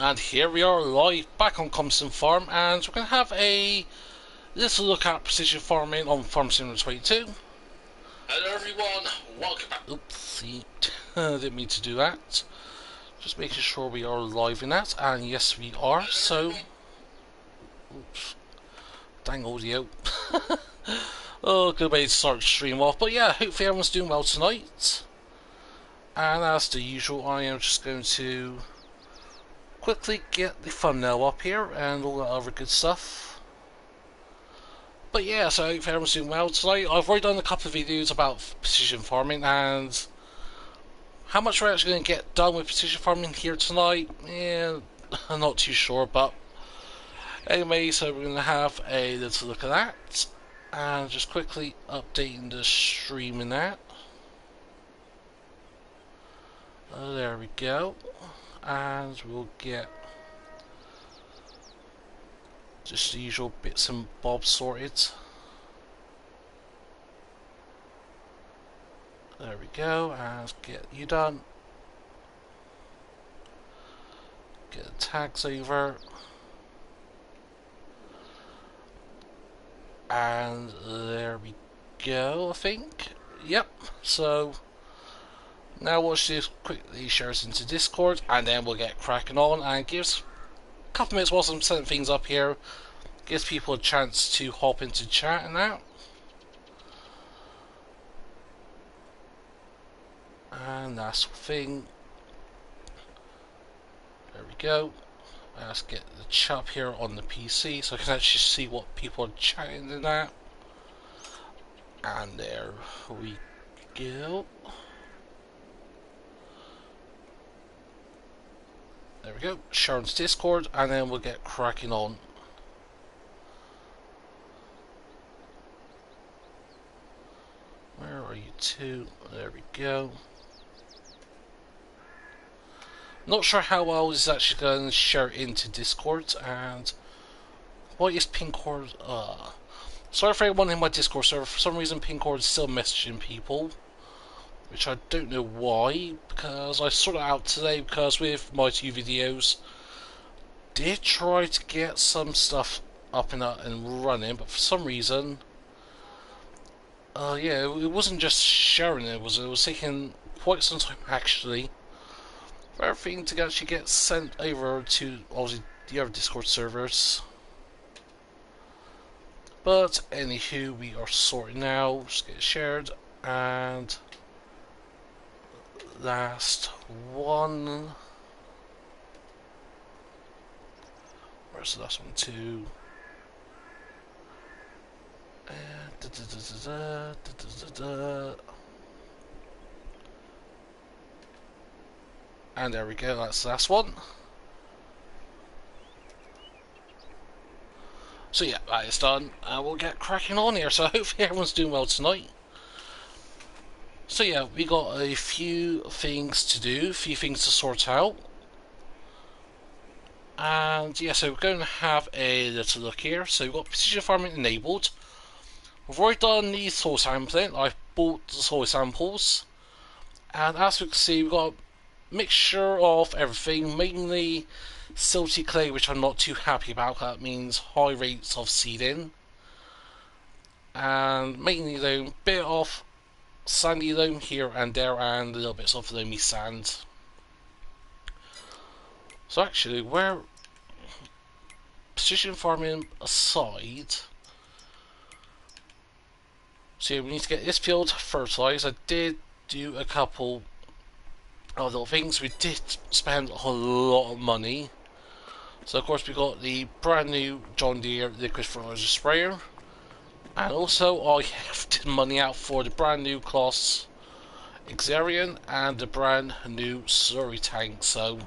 And here we are live back on Calmsden Farm, and we're going to have a little look at precision farming on Farm Simulator 22. Hello everyone, welcome back. Oopsie, didn't mean to do that. Just making sure we are live in that, and yes we are, so... Oops. Dang audio. Oh, good way to start the stream off, but yeah, hopefully everyone's doing well tonight. And as the usual, I am just going to quickly get the thumbnail up here and all that other good stuff. But yeah, so I hope everyone's doing well tonight. I've already done a couple of videos about precision farming, and how much we're actually going to get done with precision farming here tonight, yeah, I'm not too sure, but anyway, so we're going to have a little look at that, and just quickly updating the stream in that. There we go, and we'll get just the usual bits and bobs sorted. There we go, and get you done. Get the tags over. And there we go, I think. Yep, so now we'll just quickly share us into Discord, and then we'll get cracking on, and gives a couple minutes whilst I'm setting things up here. Gives people a chance to hop into chat and that. And that's the thing. There we go. Let's get the chat up here on the PC so I can actually see what people are chatting in that. And there we go. There we go. Sharon's Discord, and then we'll get cracking on. Where are you two? There we go. Not sure how well this is actually going to share into Discord, and what is Pincord? Sorry for everyone in my Discord server. For some reason, Pincord is still messaging people, which I don't know why. Because I sorted it out today. Because with my two videos, did try to get some stuff up and running, but for some reason, yeah, it wasn't just sharing. It was taking quite some time actually for everything to actually get sent over to obviously the other Discord servers. But anywho, we are sorted now. Just get it shared, and last one. Where's the last one? Two. And there we go. That's the last one. So yeah, that is done, and we'll get cracking on here. So hopefully everyone's doing well tonight. So yeah, we got a few things to do, a few things to sort out. And yeah, so we're going to have a little look here. So we've got precision farming enabled. We've already done the soil sampling. I've bought the soil samples. And as we can see, we've got a mixture of everything, mainly silty clay, which I'm not too happy about. That means high rates of seeding. And mainly though, a bit of sandy loam here and there, and a little bits of loamy sand. So actually, where precision farming aside, so yeah, we need to get this field fertilised. I did do a couple of little things. We did spend a lot of money. So of course we got the brand new John Deere liquid fertilizer sprayer, and also I hefted money out for the brand new Kloss Xarian and the brand new slurry tank. So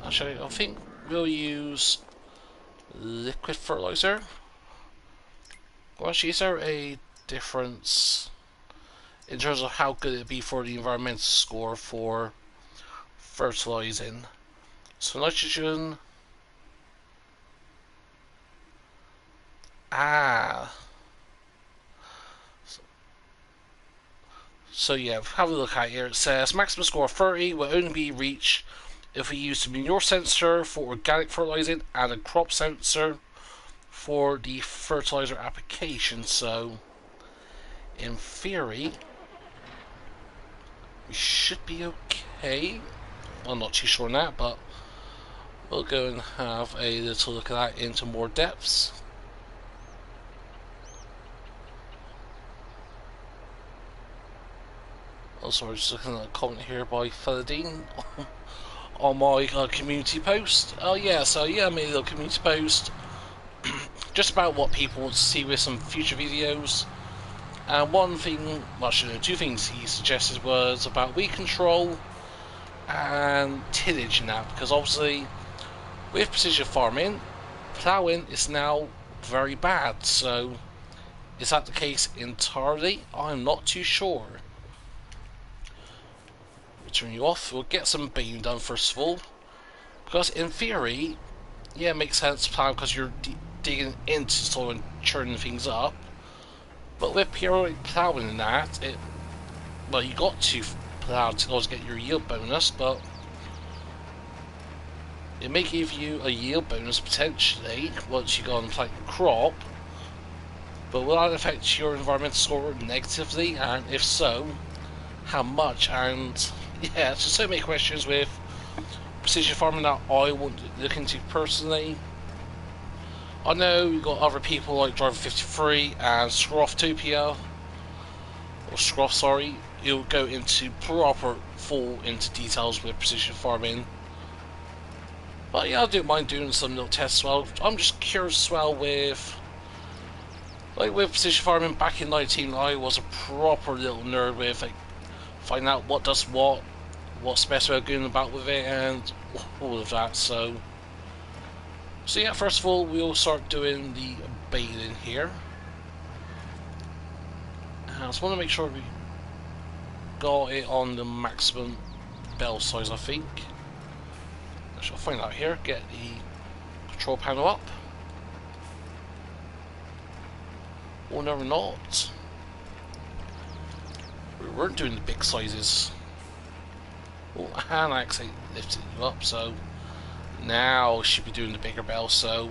actually, I think we'll use liquid fertilizer. Well, actually, is there a difference in terms of how good it'd be for the environmental score for fertilizing? So nitrogen. So yeah, have a look at here. It says maximum score of 30 will only be reached if we use the manure sensor for organic fertilizing and a crop sensor for the fertilizer application. So in theory we should be okay. I'm not too sure on that, but we'll go and have a little look at that into more depths. Also, I was just looking at a comment here by Feladine on my community post. Oh yeah, so yeah, I made a little community post just about what people want to see with some future videos. And one thing, well, actually, two things he suggested was about weed control and tillage and that, because obviously with precision farming, ploughing is now very bad. So is that the case entirely? I'm not too sure. We'll turn you off. We'll get some bedding done first of all, because in theory, yeah, it makes sense to plough because you're digging into soil and churning things up. But with periodic ploughing and that, well, you got to plough to always get your yield bonus, but it may give you a yield bonus potentially once you go and plant your crop. But will that affect your environmental score negatively? And if so, how much? And yeah, so many questions with precision farming that I want to look into personally. I know you've got other people like Driver 53 and Scrofftopia, or Scroff, sorry, you'll go into proper full into details with precision farming. But yeah, I don't mind doing some little tests as well. I'm just curious as well with, like with precision farming back in 19, I was a proper little nerd with like finding out what does what's the best way of going about with it and all of that. So yeah, first of all, we'll start doing the baling here. And I just want to make sure we got it on the maximum bell size, I think. I shall find out here. Get the control panel up. Or no, we're not. We weren't doing the big sizes. Oh, and I actually lifted you up, so now should be doing the bigger bell. So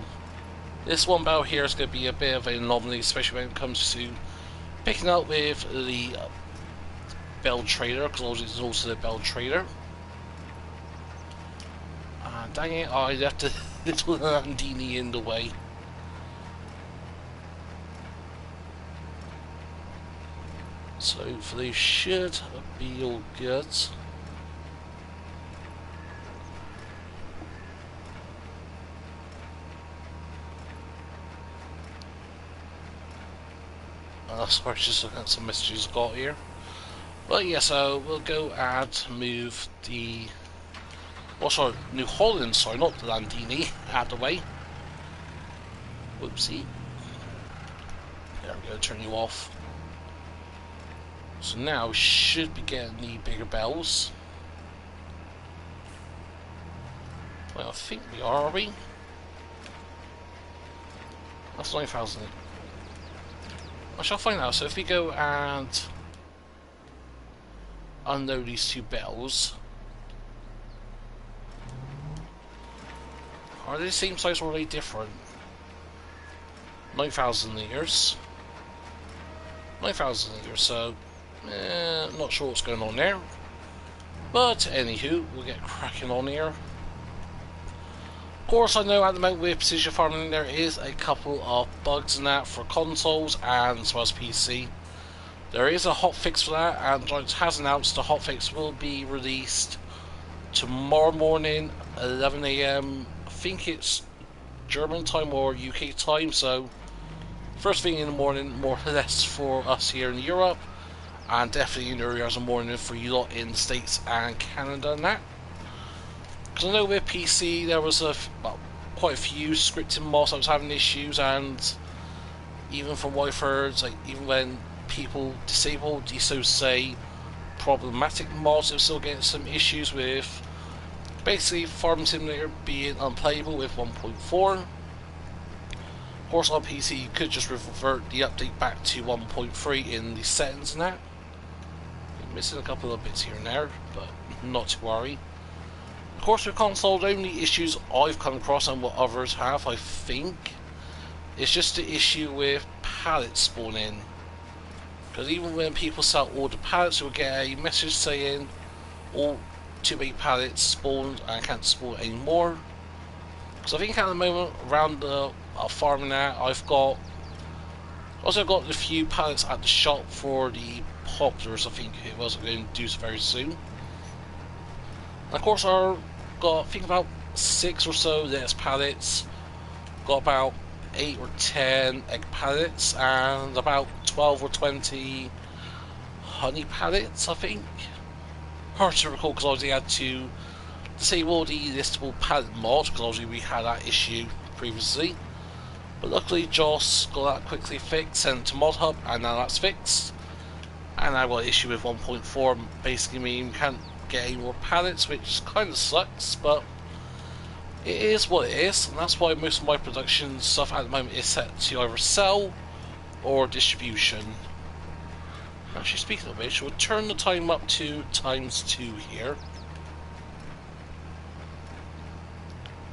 this one bell here is going to be a bit of an anomaly, especially when it comes to picking up with the bell trader, because it's also the bell trader. Dang it, I left a little Landini in the way. So hopefully should be all good. Sorry, just looking at some messages I got here. But yeah, so we'll go and move the, oh sorry, New Holland, sorry, not the Landini, out of the way. Whoopsie. There we go, turn you off. So now we should be getting the bigger bells. Well, I think we are we? That's 9,000. I shall find out. So if we go and unload these two bells, are they the same size or are they different? 9,000 litres. 9,000 litres, so not sure what's going on there. But anywho, we'll get cracking on here. Of course, I know at the moment with precision farming there is a couple of bugs in that for consoles and as well as PC. There is a hotfix for that, and it has announced the hotfix will be released tomorrow morning, 11 AM. I think it's German time or UK time, so first thing in the morning, more or less for us here in Europe, and definitely in the early hours of the morning for you lot in the States and Canada and that. Because I know with PC there was quite a few scripting mods that was having issues, and even from what I've heard, like even when people disable these, so say, problematic mods, they're still getting some issues with basically Farming Simulator being unplayable with 1.4. Of course on PC you could just revert the update back to 1.3 in the settings and that. Missing a couple of bits here and there, but not to worry. Of course, with console, the only issues I've come across and what others have, I think, is just the issue with pallets spawning. Because even when people sell all the pallets, you'll get a message saying all too many pallets spawned and can't spawn anymore. Because I think at the moment around the farm now, I've also got a few pallets at the shop for the poplars. I think it was going to do so very soon. And of course, I've got, I think, about 6 or so lettuce pallets. Got about 8 or 10 egg pallets and about 12 or 20 honey pallets, I think. Hard to recall because obviously I had to disable the listable pallet mod because obviously we had that issue previously. But luckily Joss got that quickly fixed, sent it to Mod Hub, and now that's fixed. And I got an issue with 1.4, basically meaning we can't get any more pallets, which kind of sucks, but it is what it is, and that's why most of my production stuff at the moment is set to either sell or distribution. Actually, speaking of which, we'll turn the time up to ×2 here.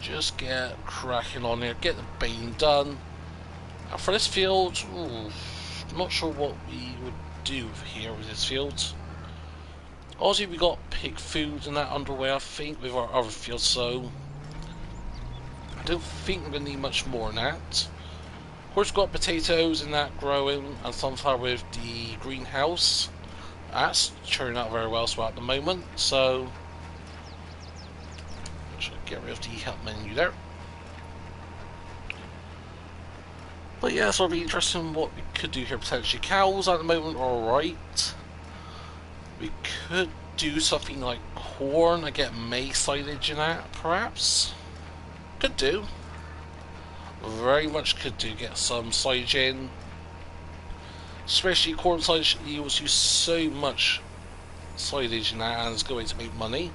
Just get cracking on here, get the baiting done. And for this field, I'm not sure what we would do here with this field. Obviously, we got pig food and that underway, I think, with our other fields, so I don't think we're going to need much more than that. Of course, we've got potatoes and that growing, and sunflower with the greenhouse. That's turning out very well at the moment, so should get rid of the help menu there. But yeah, so it'll be interesting what we could do here potentially. Cows at the moment are alright. We could do something like corn and get maize silage in that, perhaps. Could do. Very much could do. Get some silage in. Especially corn silage yields you so much silage in that, and it's going to make money.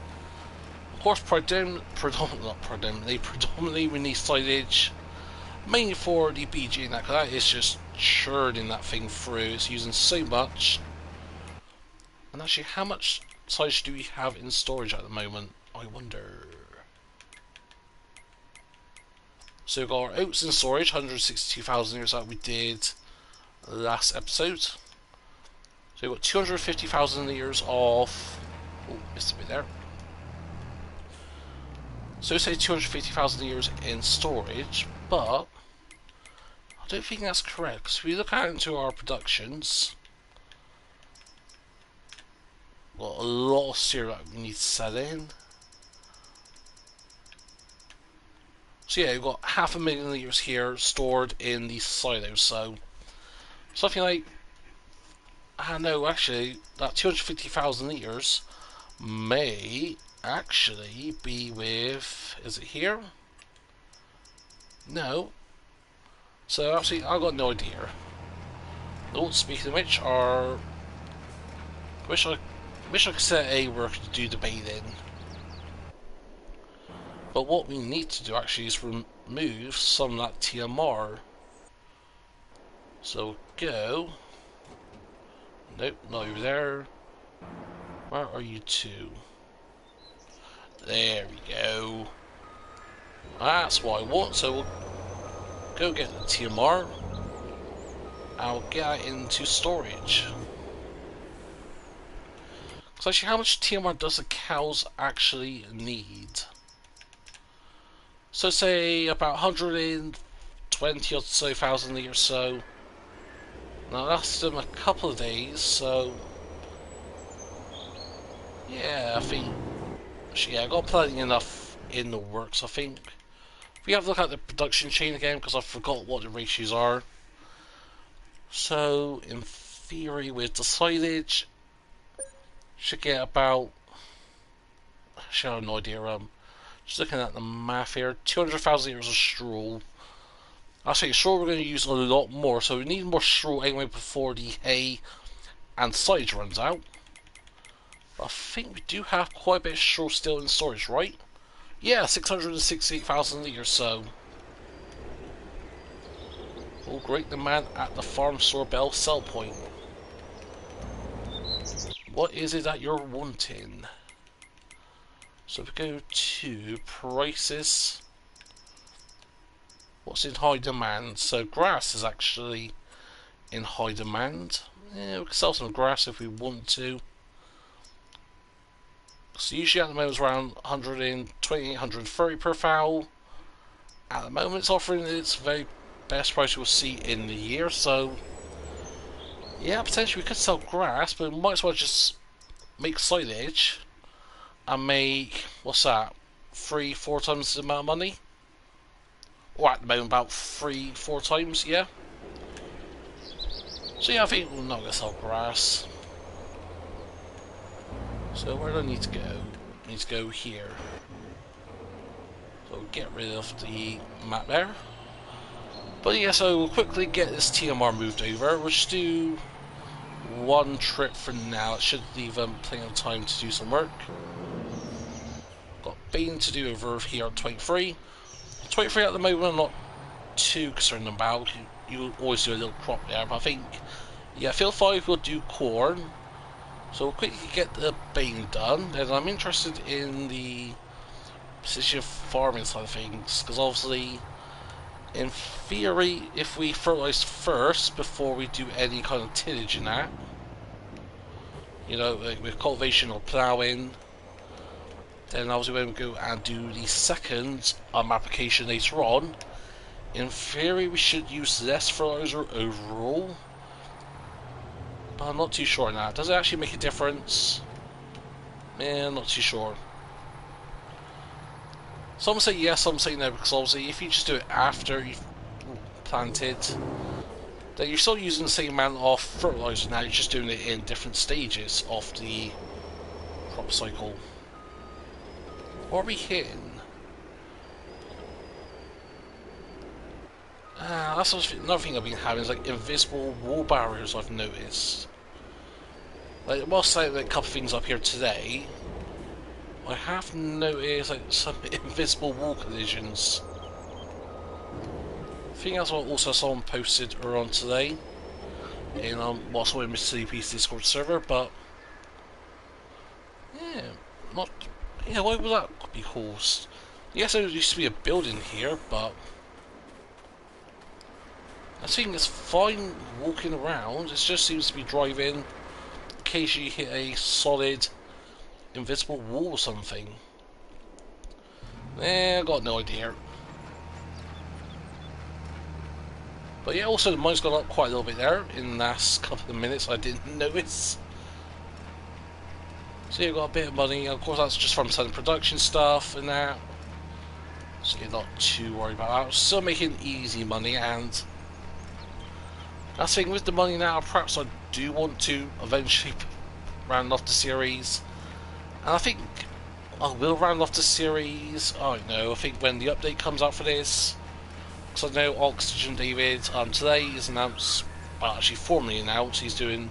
Of course, predominantly we need silage mainly for the BG and that, because that is just churning that thing through. It's using so much. And actually, how much silage do we have in storage at the moment? I wonder. So we've got our oats in storage, 162,000 litres, like we did last episode. So we've got 250,000 litres of... Oh, missed a bit there. So say 250,000 litres in storage, but I don't think that's correct, because if we look out into our productions, we've got a lot of cereal that we need to sell in. So yeah, we've got 500,000 litres here stored in these silos, so something like, I don't know, actually, that 250,000 litres may actually be with, is it here? No. So actually, I've got no idea. Oh, speaking of which, wish I could set a worker to do the bathing. But what we need to do actually is remove some of that TMR. So go. Nope, not over there. Where are you two? There we go. That's what I want, so we'll go get the TMR. I'll get it into storage. So actually, how much TMR does the cows actually need? So say about 120 or so thousand litres or so. Now that's them a couple of days, so yeah, I think actually, yeah, I got plenty enough in the works, I think. If we have a look at the production chain again, because I forgot what the ratios are. So in theory, with the silage, should get about, actually I have no idea, just looking at the math here, 200,000 litres of straw. Actually, straw we're going to use a lot more, so we need more straw anyway before the hay and silage runs out. But I think we do have quite a bit of straw still in storage, right? Yeah, 668,000 litres, so. Oh great, the man at the farm store bell sell point. What is it that you're wanting? So if we go to prices, what's in high demand? So grass is actually in high demand. Yeah, we can sell some grass if we want to. So usually at the moment it's around 120, 130 per fowl. At the moment it's offering its very best price we'll see in the year, so yeah, potentially we could sell grass, but we might as well just make silage and make, what's that, 3-4 times the amount of money? Or at the moment about 3-4 times, yeah. So yeah, I think we're not going to sell grass. So where do I need to go? I need to go here. So get rid of the map there. But yeah, so we'll quickly get this TMR moved over. We'll just do one trip for now. It should leave them plenty of time to do some work. Got Bane to do over here on 23. 23 at the moment I'm not too concerned about. You always do a little crop there, but I think, yeah, field 5 will do corn. So we'll quickly get the Bane done. Then I'm interested in the precision farming side of things, because obviously, in theory, if we fertilise first before we do any kind of tillage in that, you know, like with cultivation or ploughing, then obviously when we go and do the second application later on, in theory we should use less fertiliser overall, but I'm not too sure on that. Does it actually make a difference? I'm not too sure. Some say yes, some say no, because obviously if you just do it after you've planted, then you're still using the same amount of fertiliser now, you're just doing it in different stages of the crop cycle. What are we hitting? That's another thing I've been having, is like invisible wall barriers I've noticed. Like, whilst I like a couple of things up here today, I have noticed like some invisible wall collisions. I think that's what also someone posted earlier on today in what's on Mr. CP's Discord server, but yeah, not, yeah, why would that be caused? Yes, there used to be a building here, but I think it's fine walking around. It just seems to be driving. Occasionally you hit a solid invisible wall or something. I got no idea. But yeah, also the mine's gone up quite a little bit there in the last couple of minutes. I didn't notice. So you got a bit of money. Of course, that's just from selling production stuff and that. So you're not too worried about that. Still making easy money, and that's the thing with the money now. Perhaps I do want to eventually round off the series, and I think I will round off the series. I don't know. I think when the update comes out for this, because I know OxygenDavid today is announced, well, actually formally announced, he's doing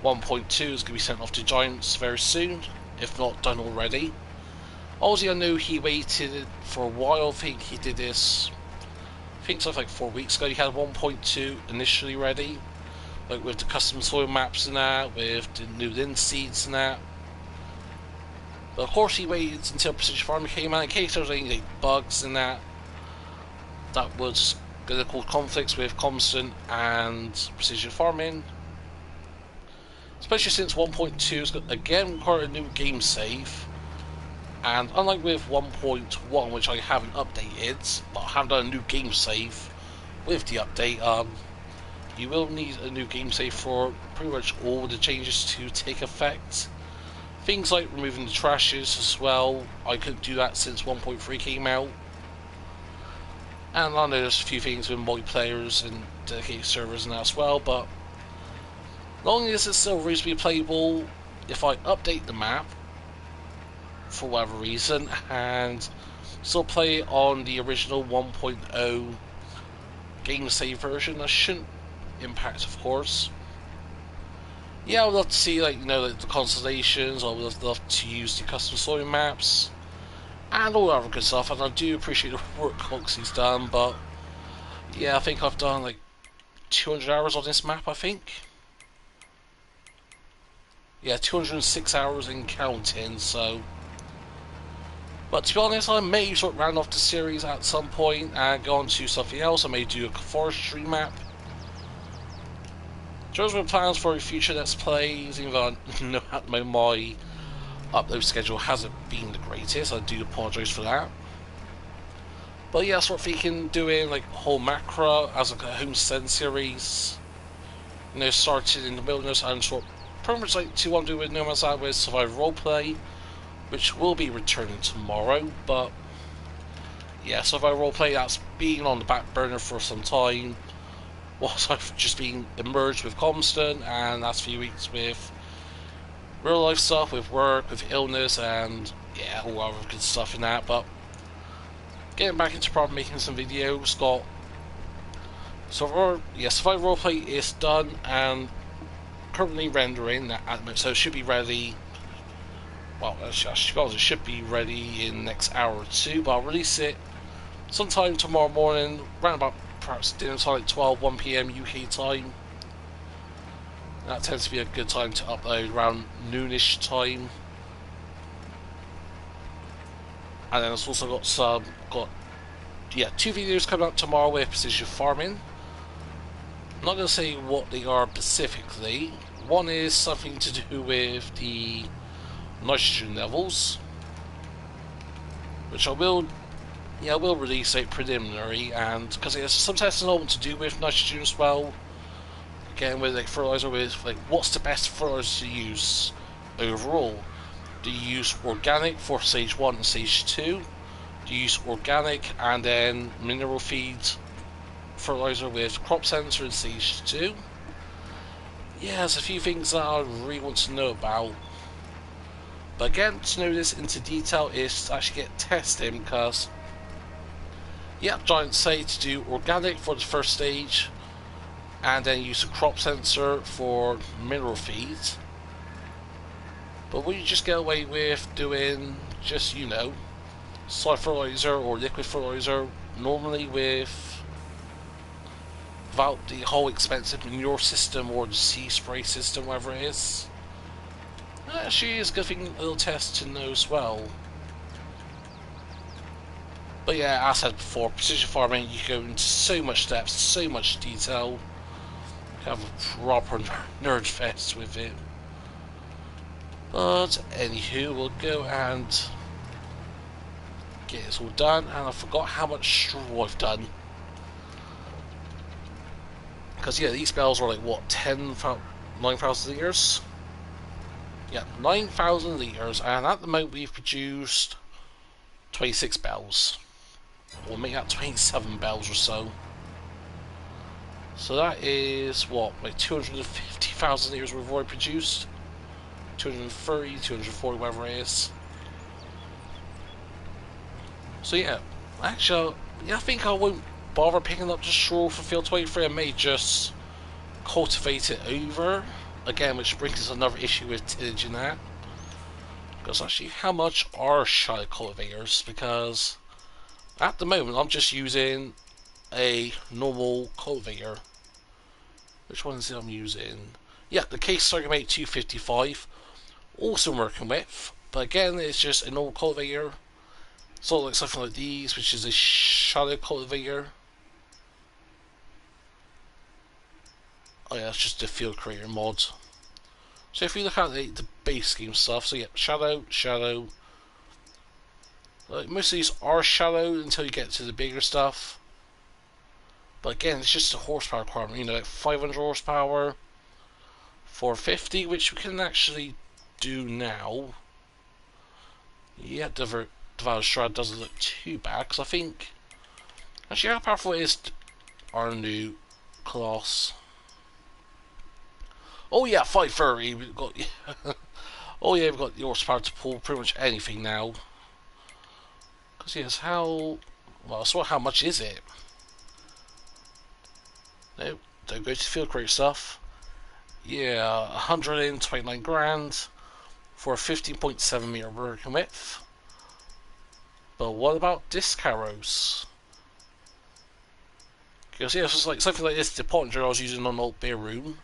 1.2 is going to be sent off to Giants very soon, if not done already. Obviously, I know he waited for a while. I think he did this, I think something like 4 weeks ago. He had 1.2 initially ready, like with the custom soil maps and that, with the new linseeds and that. But of course, he waited until precision farming came out in case there was any like bugs and that was going to cause conflicts with Calmsden and precision farming. Especially since 1.2 has got, again, required a new game save, and unlike with 1.1, which I haven't updated, but I have done a new game save with the update, you will need a new game save for pretty much all the changes to take effect. Things like removing the trashes as well, I couldn't do that since 1.3 came out. And I know there's a few things with multiplayers and dedicated servers and that as well, but long as it's still reasonably playable, if I update the map for whatever reason and still play on the original 1.0 game save version, that shouldn't impact, of course. Yeah, I would love to see, like, you know, like the constellations. I would love to use the custom soil maps and all that other good stuff, and I do appreciate the work Oxy's done, but yeah, I think I've done like 200 hours on this map, I think. Yeah, 206 hours in counting, so... But to be honest, I may sort of round off the series at some point and go on to something else. I may do a forestry map. Those are plans for future Let's Plays, even though I know at the moment my upload schedule hasn't been the greatest. I do apologise for that. But yeah, sort of thinking doing like whole macro as like a homestead series. You know, started in the wilderness and sort of pretty much like to what I'm doing with No Man's Land with survival roleplay, which will be returning tomorrow. But yeah, survival roleplay that's been on the back burner for some time. Whilst I've just been immersed with Calmsden and last few weeks with real life stuff, with work, with illness, and yeah, all other good stuff in that. But getting back into proper making some videos, got survival roleplay is done and currently rendering at the moment, so it should be ready. Well, it should be ready in the next hour or two, but I'll release it sometime tomorrow morning, around about perhaps dinner time, like 1 PM UK time. That tends to be a good time to upload, around noonish time. And then it's also got two videos coming out tomorrow with precision farming. I'm not going to say what they are specifically. One is something to do with the nitrogen levels, which I will release a preliminary, and because there's some testing I want to do with nitrogen as well. Again, with like fertilizer, with like what's the best fertilizer to use overall? Do you use organic for stage 1 and stage 2? Do you use organic and then mineral feed fertilizer with crop sensor in stage 2? Yeah, there's a few things that I really want to know about. But again, to know this into detail is to actually get testing, because yeah, giants say to do organic for the first stage and then use a crop sensor for mineral feeds. But will you just get away with doing just, you know, soil fertilizer or liquid fertilizer normally without the whole expensive manure system or the sea spray system, whatever it is? Actually, is a good thing, a little test to know as well. But yeah, as I said before, precision farming, you go into so much depth, so much detail. You have a proper nerd fest with it. But anywho, we'll go and get this all done. And I forgot how much straw I've done. Because yeah, these bales are like what, 9,000 litres? Yeah, 9,000 litres, and at the moment we've produced 26 bells. We'll make that 27 bells or so. So that is what, like 250,000 litres we've already produced. 230, 240, whatever it is. So yeah, actually, yeah, I think I won't bother picking up the straw for field 23. I may just cultivate it over again, which brings us another issue with tillage in that. Because actually, how much are shallow cultivators? Because at the moment I'm just using a normal cultivator. Which one is it I'm using? Yeah, the Case Sorghumate 255. Also working with, but again, it's just a normal cultivator. So like something like these, which is a shallow cultivator. Oh yeah, it's just the field creator mod. So if we look at the base game stuff, so yeah, shallow. Like most of these are shallow until you get to the bigger stuff. But again, it's just a horsepower requirement. You know, like 500 horsepower, 450, which we can actually do now. Yeah, Devour Strad doesn't look too bad, because I think actually how powerful is our new class? Oh yeah, 530. We've got oh yeah, we've got the horsepower to pull pretty much anything now. Because yes, how well? So how much is it? No, don't go to field crate stuff. Yeah, 129 grand for a 15.7 meter working width. But what about disc arrows? Because yeah, it's like something like this, the pottinger I was using on Old Bear Room.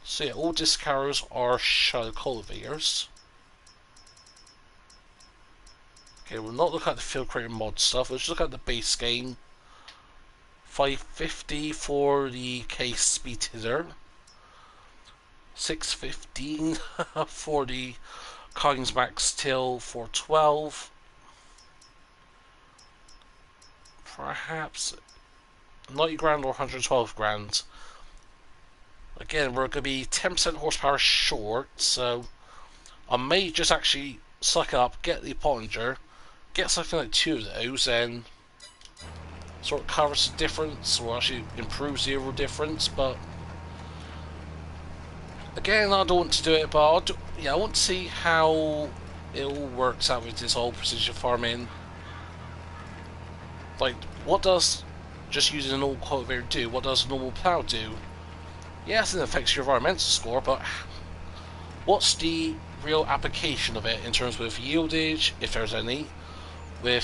So yeah, all disc carriers are shadow cultivators. Okay, we'll not look at the field creator mod stuff, let's look at the base game. 550 for the case speed hitter. 615 for the Coins Max Till 412. Perhaps 90 grand or 112 grand. Again, we're going to be 10% horsepower short, so I may just actually suck up, get the Pottinger, get something like 2 of those, and sort of covers the difference, or actually improves the overall difference. But again, I don't want to do it, but I want to see how it all works out with this whole precision farming. Like, what does just using a normal cultivator do? What does a normal plough do? Yes, it affects your environmental score, but what's the real application of it in terms of yieldage, if there's any, with